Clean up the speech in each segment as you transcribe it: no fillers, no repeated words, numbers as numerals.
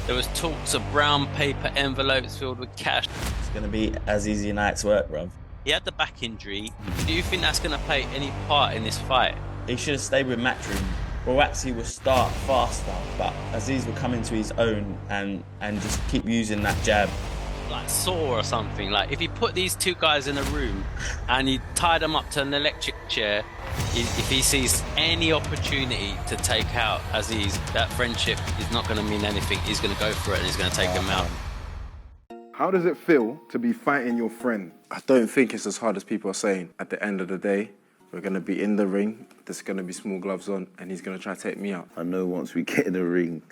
There was talks of brown paper envelopes filled with cash. It's going to be Azeez United's work, bruv. He had the back injury. Do you think that's going to play any part in this fight? He should have stayed with Matchroom. Buatsi will start faster, but Azeez will come into his own and just keep using that jab. Like Saw or something. Like if you put these two guys in a room and you tie them up to an electric chair, if he sees any opportunity to take out Azeez, that friendship is not going to mean anything. He's going to go for it and he's going to take him out. How does it feel to be fighting your friend? I don't think it's as hard as people are saying. At the end of the day, we're going to be in the ring, there's going to be small gloves on, and he's going to try to take me out. I know once we get in the ring,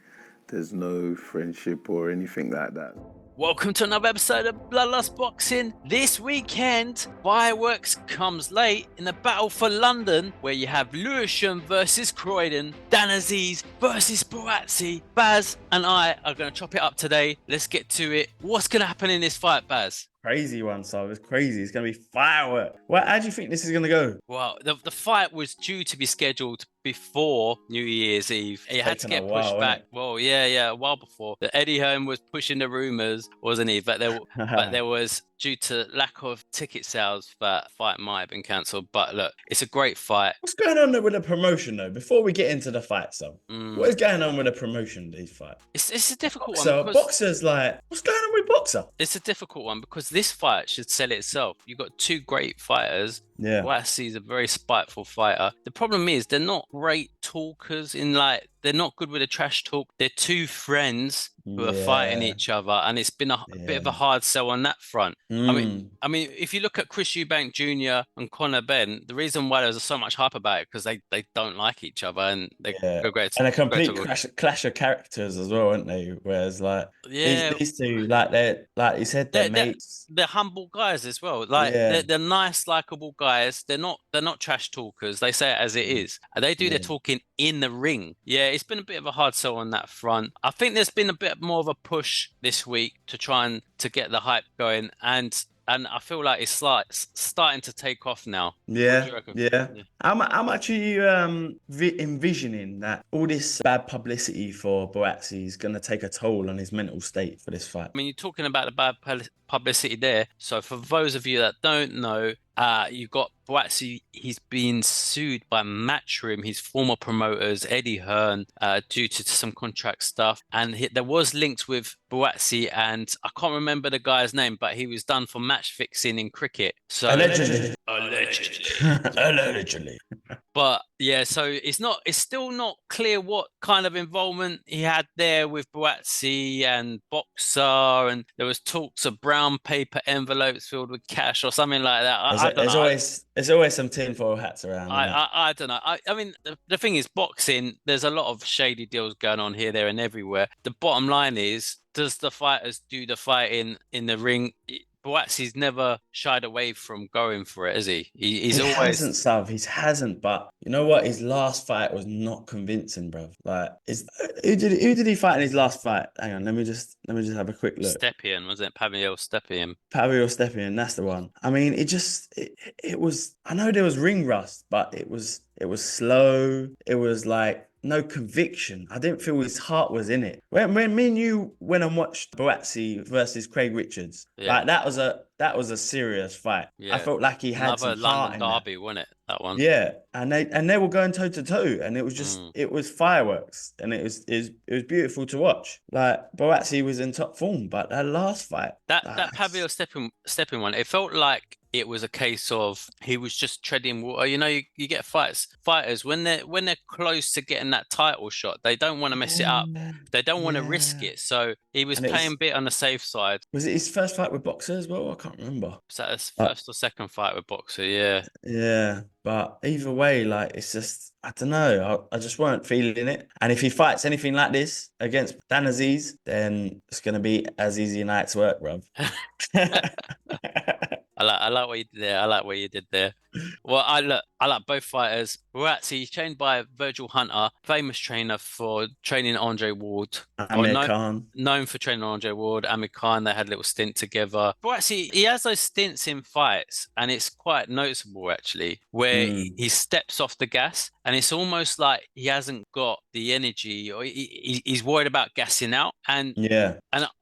there's no friendship or anything like that. Welcome to another episode of Bloodlust Boxing. This weekend, fireworks comes late in the battle for London, where you have Lewisham versus Croydon, danazeez versus Buatsi. Baz and I are going to chop it up today. Let's get to it. What's going to happen in this fight, Baz? Crazy one, Sav. It's crazy. It's going to be firework. Well, how do you think this is going to go? Well, the fight was due to be scheduled before New Year's Eve. It had to get pushed back. Well, yeah, a while before. Eddie Hearn was pushing the rumours, wasn't he? But there was, due to lack of ticket sales, that fight might have been cancelled. But look, it's a great fight. What's going on with the promotion, though? Before we get into the fight, Sav, what is going on with the promotion of these fights? It's a difficult one. So Boxer's like, what's going on with Boxer? It's a difficult one because this fight should sell itself. You've got two great fighters. Yeah. Buatsi is a very spiteful fighter. The problem is they're not great talkers they're not good with the trash talk. They're two friends who are fighting each other, and it's been a bit of a hard sell on that front. I mean, if you look at Chris Eubank Jr. and Conor Benn, the reason why there's so much hype about it because they don't like each other and they go great. And a complete clash of characters as well, aren't they? Whereas these two, they're like you said, they're mates. They're humble guys as well. They're nice, likable guys. They're not trash talkers. They say it as it is. And they do their talking in the ring. Yeah, it's been a bit of a hard sell on that front. I think there's been a bit more of a push this week to try to get the hype going, and I feel like it's starting to take off now. Yeah. How much are you envisioning that all this bad publicity for Buatsi is going to take a toll on his mental state for this fight? I mean, you're talking about the bad publicity there. So for those of you that don't know, you've got Buatsi. He's been sued by Matchroom, his former promoters, Eddie Hearn, due to some contract stuff. And there was links with Buatsi, and I can't remember the guy's name, but he was done for match fixing in cricket. So Allegedly. But yeah, so it's still not clear what kind of involvement he had there with Buatsi and Boxer, and there was talks of brown paper envelopes filled with cash or something like that. There's always some tinfoil hats around. I don't know. I mean, the thing is, boxing, there's a lot of shady deals going on here, there, and everywhere. The bottom line is, does the fighters do the fighting in the ring? Buatsi's never shied away from going for it, has he? He's always hasn't, Sav. He hasn't. But you know what? His last fight was not convincing, bruv. Who did he fight in his last fight? Hang on, let me just have a quick look. Stepien, was it? Pavel Stepien. Pavel Stepien, that's the one. I mean, it was. I know there was ring rust, but it was slow. It was like no conviction. I didn't feel his heart was in it. When me and you went and watched Buatsi versus Craig Richards, that was a serious fight. Yeah. I felt like he had some heart in London derby, wasn't it? That one. Yeah, and they were going toe to toe, and it was just it was fireworks, and it was beautiful to watch. Like Buatsi was in top form, but that last fight, that Pavel Stepien one, it felt like it was a case of he was just treading water. You know, you get fighters when they're close to getting that title shot, they don't want to mess it up. They don't want to risk it. So he was playing a bit on the safe side. Was it his first fight with Boxer as well? I can't remember. Was that his first or second fight with Boxer? Yeah. Yeah. But either way, it's just, I don't know. I just weren't feeling it. And if he fights anything like this against danazeez, then it's going to be Azeez United's work, bruv. I like what you did there. Well, I like both fighters. Buatsi, he's trained by Virgil Hunter, famous trainer for training Andre Ward. Amir Khan. Known for training Andre Ward, Amir Khan, they had a little stint together. Buatsi, he has those stints in fights, and it's quite noticeable actually, where he steps off the gas, and it's almost like he hasn't got the energy, or he's worried about gassing out. And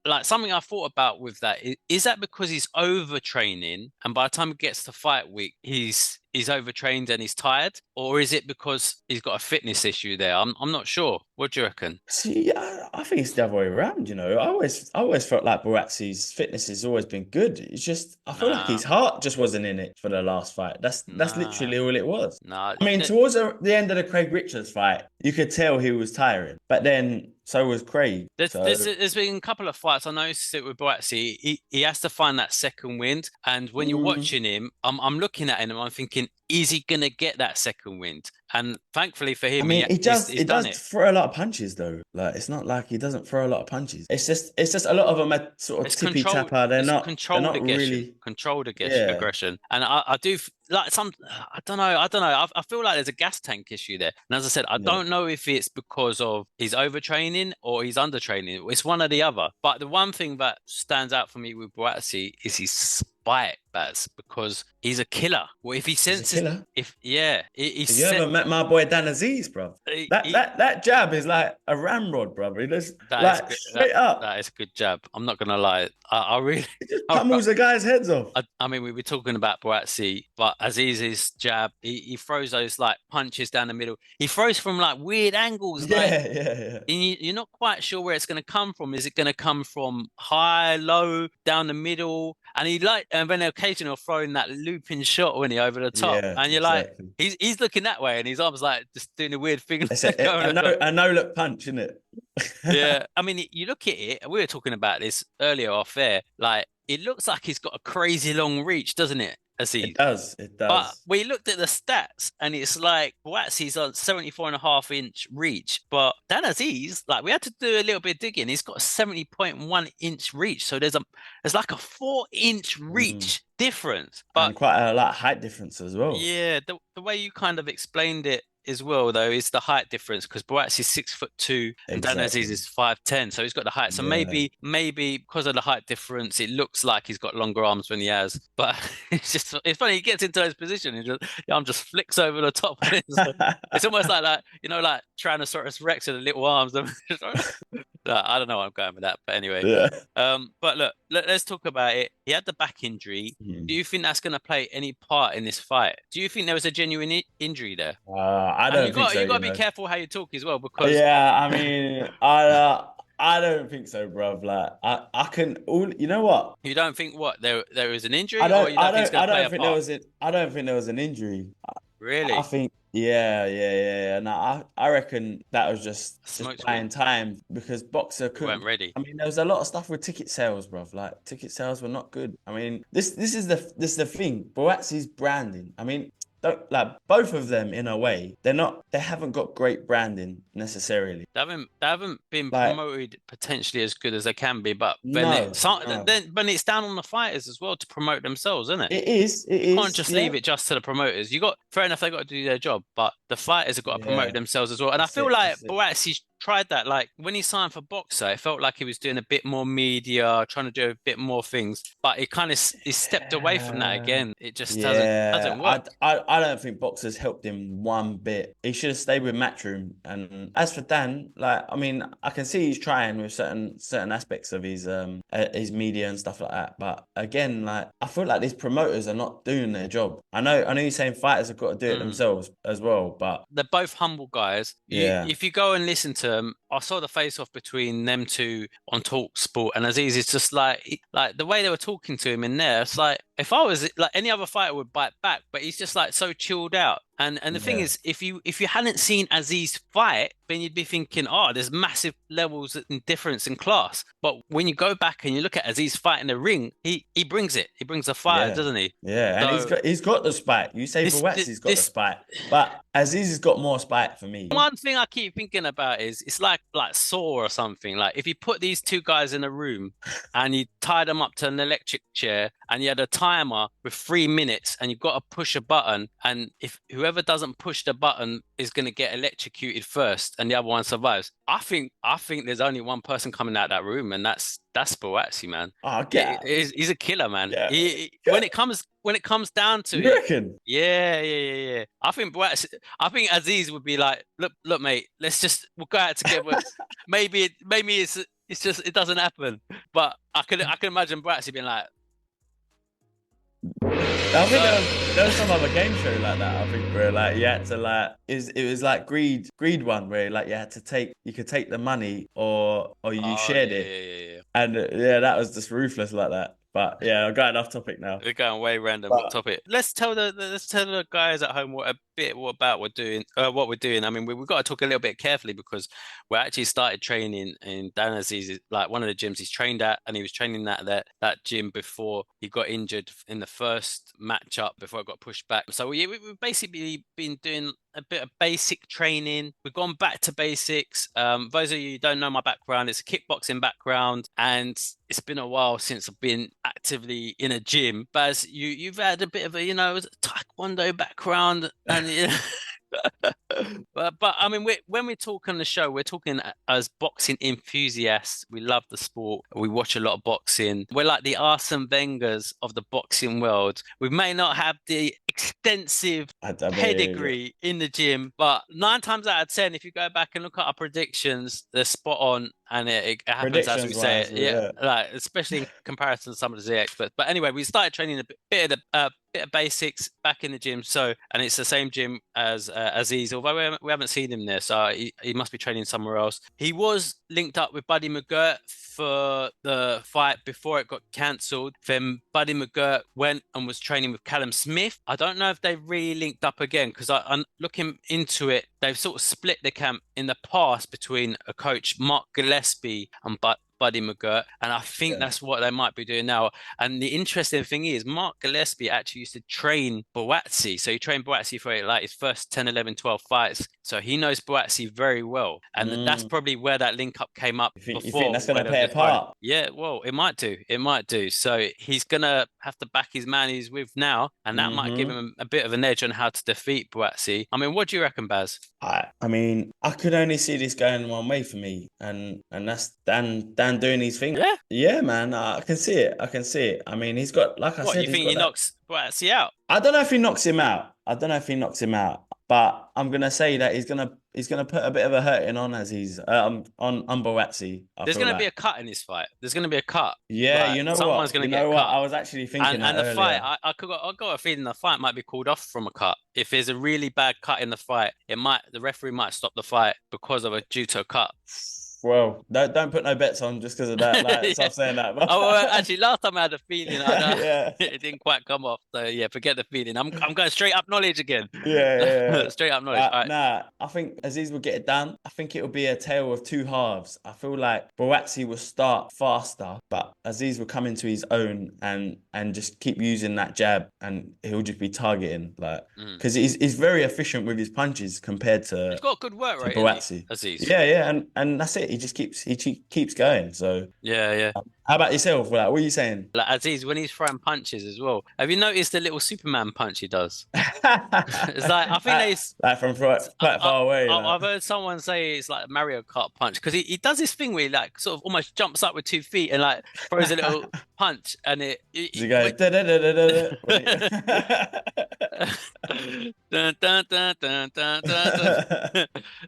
like something I thought about with that is that because he's overtraining, and by the time he gets to fight week, he's overtrained and he's tired, or is it because he's got a fitness issue there? I'm not sure. What do you reckon? See, I think it's the other way around. You know, I always felt like Buatsi's fitness has always been good. It's just I feel like his heart just wasn't in it for the last fight. That's literally all it was. I mean, towards the end of the Craig Richards fight, you could tell he was tiring, but then so was Craig. There's been a couple of fights. I noticed it with Buatsi. He has to find that second wind, and when you're watching him, I'm looking at him and I'm thinking, is he gonna get that second wind? And thankfully for him, I mean, he does it. throw a lot of punches though. Like, it's not like he doesn't throw a lot of punches. It's just a lot of them are sort of tippy tapper. They're not really controlled aggression. And I do like I don't know. I feel like there's a gas tank issue there. And as I said, I don't know if it's because of he's overtraining or he's undertraining. It's one or the other. But the one thing that stands out for me with Buatsi is his spite, Baz, because he's a killer. Well, if he senses, if you ever met my boy danazeez, bro? That jab is like a ramrod, brother. He just straight up. That is a good jab. I'm not gonna lie. I really it just pummels the guy's heads off. I mean, we were talking about Buatsi, but Azeez's jab, he throws those like punches down the middle. He throws from like weird angles. Yeah. You're not quite sure where it's going to come from. Is it going to come from high, low, down the middle? And then occasionally he'll throw in that looping shot when he over the top, and you're like, he's looking that way, and his arms like just doing a weird thing. A no look punch, isn't it? Yeah, I mean, you look at it. We were talking about this earlier off air. Like, it looks like he's got a crazy long reach, doesn't it? It does. But we looked at the stats, and it's like Buatsi's on 74.5-inch reach, but danazeez, like, we had to do a little bit of digging. He's got a 70.1-inch reach, so there's like a 4-inch reach difference, but and quite a lot of height difference as well. Yeah, the way you kind of explained it as well, though, is the height difference, because Buatsi is 6'2" and danazeez is 5'10", so he's got the height. So maybe because of the height difference, it looks like he's got longer arms than he has. But it's funny. He gets into his position and the arm just flicks over the top. It's almost like that, like Tyrannosaurus Rex with the little arms. I don't know why I'm going with that, but anyway. Yeah. But look, let's talk about it. He had the back injury. Do you think that's going to play any part in this fight? Do you think there was a genuine injury there? I don't think so. You got to be careful how you talk as well, because I mean, I don't think so, bro. Like, I can. You know what? You don't think there was an injury? I don't think there was an injury. Really? I think. Yeah. No, I reckon that was just buying time, because Boxer weren't ready. I mean, there was a lot of stuff with ticket sales, bro. Like, ticket sales were not good. I mean, this is the thing. Buatsi's branding. I mean, both of them, in a way, they haven't got great branding necessarily. They haven't been promoted potentially as good as they can be, but then it's down on the fighters as well to promote themselves, isn't it? It is. You can't just leave it just to the promoters. Fair enough, they got to do their job, but the fighters have got to promote themselves as well. And I feel like Buatsi tried that. Like, when he signed for Boxer, it felt like he was doing a bit more media, trying to do a bit more things, but he stepped away from that again. It just doesn't work. I don't think Boxer's helped him one bit. He should have stayed with Matchroom. And as for Dan, like, I mean, I can see he's trying with certain aspects of his media and stuff like that. But again, like, I feel like these promoters are not doing their job. I know you're saying fighters have got to do it themselves as well, but they're both humble guys. If you go and listen to them, I saw the face-off between them two on Talk Sport, and Azeez is just like the way they were talking to him in there. It's like, if I was like, any other fighter would bite back, but he's just like so chilled out. And the thing is, if you hadn't seen Azeez fight, then you'd be thinking, there's massive levels and difference in class. But when you go back and you look at Azeez fight in the ring, he brings it. He brings the fire, doesn't he? Yeah, and he's got the spite. You say Buatsi's got the spite, but Azeez has got more spite for me. One thing I keep thinking about is, it's like Saw or something. Like, if you put these two guys in a room and you tied them up to an electric chair and you had a timer with 3 minutes, and you've got to push a button, and if whoever doesn't push the button is going to get electrocuted first, and the other one survives. I think there's only one person coming out of that room, and that's Buatsi, man. Oh, He's a killer, man. Yeah. When it comes down to You it, reckon? yeah. I think Azeez would be like, look, mate, we'll go out together. maybe it's just it doesn't happen. But I can imagine Buatsi being like, I think there was some other game show like that. I think where like you had to like it was like greed one where like you could take the money or you shared it. Yeah. And that was just ruthless like that. But yeah, I'm going off topic now. We're going way random topic. Let's tell the guys at home what we're doing. I mean, we've got to talk a little bit carefully because we actually started training in danazeez, like one of the gyms he's trained at, and he was training at that gym before he got injured in the first matchup before it got pushed back. So we've basically been doing a bit of basic training. We've gone back to basics. Those of you who don't know my background, it's a kickboxing background, and it's been a while since I've been actively in a gym. Baz, you've had a bit of a taekwondo background, and but I mean, when we talk on the show, we're talking as boxing enthusiasts. We love the sport. We watch a lot of boxing. We're like the Arsene Wengers of the boxing world. We may not have the extensive pedigree in the gym, but 9 times out of 10, if you go back and look at our predictions, they're spot on. And it happens as we say it, yeah. Like especially in comparison to some of the experts. But anyway, we started training a bit of basics back in the gym. And it's the same gym as Azeez, although we haven't seen him there, so he must be training somewhere else. He was linked up with Buddy McGirt for the fight before it got cancelled. Then Buddy McGirt went and was training with Callum Smith. I don't know if they've really linked up again because I'm looking into it. They've sort of split the camp in the past between a coach, Mark Gillespie, and Buddy McGirt, and I think that's what they might be doing now. And the interesting thing is Mark Gillespie actually used to train Buatsi. So he trained Buatsi for like his first 10, 11, 12 fights. So he knows Buatsi very well. And that's probably where that link up came up before. You think that's going to play a part? Yeah, well, it might do. So he's going to have to back his man he's with now, and that might give him a bit of an edge on how to defeat Buatsi. I mean, what do you reckon, Baz? I mean, I could only see this going one way for me, and that's Dan doing his thing. Yeah, man, I can see it. I mean, he's got, like I said, you think he knocks Buatsi out? I don't know if he knocks him out. But I'm gonna say that he's gonna put a bit of a hurting on Azeez, on Buatsi. There's gonna be a cut in this fight. There's gonna be a cut. Yeah, like, you know someone's gonna get cut. I was actually thinking and the earlier. Fight, I got a feeling the fight might be called off from a cut. If there's a really bad cut in the fight, the referee might stop the fight due to a cut. Well, don't put no bets on just because of that. Like, stop saying that. Actually, last time I had a feeling, it didn't quite come off. So yeah, forget the feeling. I'm going straight up knowledge again. Yeah. Straight up knowledge. Right. Nah, I think Azeez will get it done. I think it'll be a tale of two halves. I feel like Buatsi will start faster, but Azeez will come into his own and just keep using that jab, and he'll just be targeting because he's very efficient with his punches compared to. He's got good work rate, Buatsi. Azeez. Yeah, and that's it. He just keeps going. So yeah. How about yourself? Like, what are you saying? Like Azeez, when he's throwing punches as well, have you noticed the little Superman punch he does? It's like I think like from quite far away. I've heard someone say it's like a Mario Kart punch because he does this thing where he like sort of almost jumps up with 2 feet and like throws a little punch, and it goes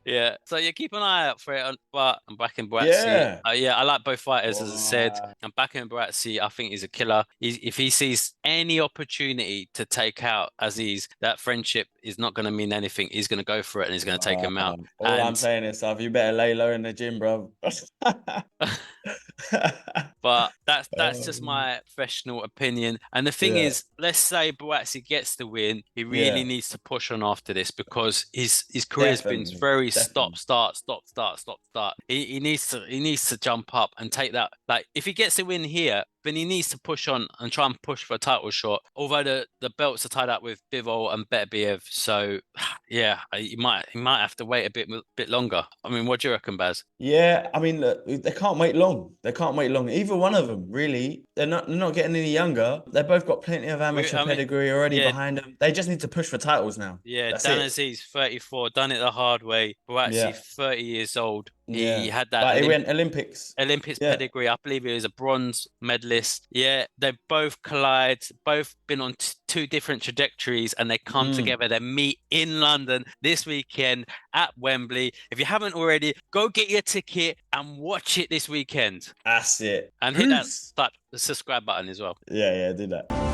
yeah. So you keep an eye out for it. But I'm backing Buatsi. I like both fighters, as I said. I'm backing Buatsi. I think he's a killer. If he sees any opportunity to take out Azeez, that friendship is not going to mean anything. He's going to go for it and he's going to take him out. All I'm saying is, Sav, you better lay low in the gym, bro. But that's just my professional opinion. And the thing is, let's say Buatsi gets the win, he really needs to push on after this because his career's been very stop, start. He needs to jump up and take that. Like if he gets a win here, but he needs to push on and try and push for a title shot. Although the belts are tied up with Bivol and Beterbiev, so yeah, he might have to wait a bit longer. I mean, what do you reckon, Baz? Yeah, I mean, look, they can't wait long. They can't wait long. Either one of them, really. They're not getting any younger. They've both got plenty of amateur pedigree already behind them. They just need to push for titles now. Yeah, That's danazeez 34, done it the hard way. Buatsi 30 years old. He had that. But he went Olympics Pedigree. I believe he was a bronze medalist. Yeah, they've both collided, both been on two different trajectories, and they come together. They meet in London this weekend at Wembley. If you haven't already, go get your ticket and watch it this weekend. That's it. And hit that subscribe button as well. Yeah, do that.